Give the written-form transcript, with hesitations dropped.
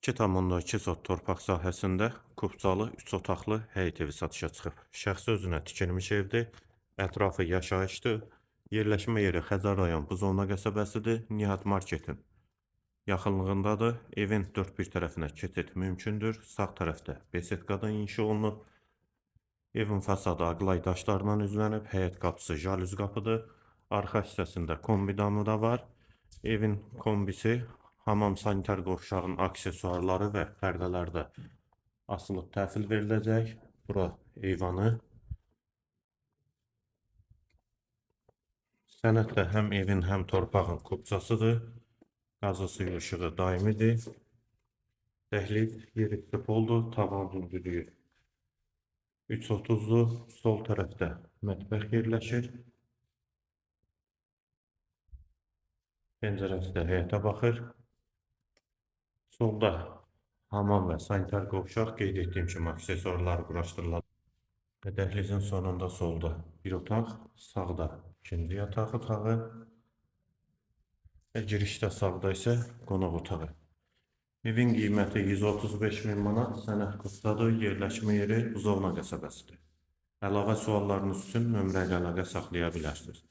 2,2 sot torpaq sahəsində Kupçalı 3 otaqlı həyət evi satışa çıxıb. Şəxsi özünə tikilmiş evdir, ətrafı yaşayışdır, yerləşmə yeri Xəzər rayon Buzovna qəsəbəsidir, Nihat Marketin yaxınlığındadır. Evin dörd bir tərəfinə keçid mümkündür, sağ tərəfdə besetkadan inşa olunub. Evin fasadı aqlay daşlarından üzlənib, həyət qapısı jalüz qapıdır, arxa hissəsində kombi damı da var. Evin kombisi hamam sanitar qovşağın aksesuarları və pərdələrdə asılıb təhvil veriləcək. Bura eyvanı. Sənəddə həm evin, həm torpağın kupçasıdır. Qazı suyu işığı daimidir. Dəhliz yeri oldu, tavan hündürlüyü 3.30-dur. Sol tərəfdə mətbəx yerləşir. Pəncərəsi də həyətə baxır. Solda hamam və sanitar qovşaq qeyd etdiyim kimi aksesuarlar quraşdırılır. Dəhlizin sonunda solda bir otaq, sağda ikinci yataq otağı və girişdə sağda isə qonaq otağı. Evin qiyməti 135.000 manat, sənəd kupçadır, yerləşmə yeri Buzovna qəsəbəsidir. Əlavə suallarınız üçün nömrə ilə əlaqə saxlaya bilərsiniz.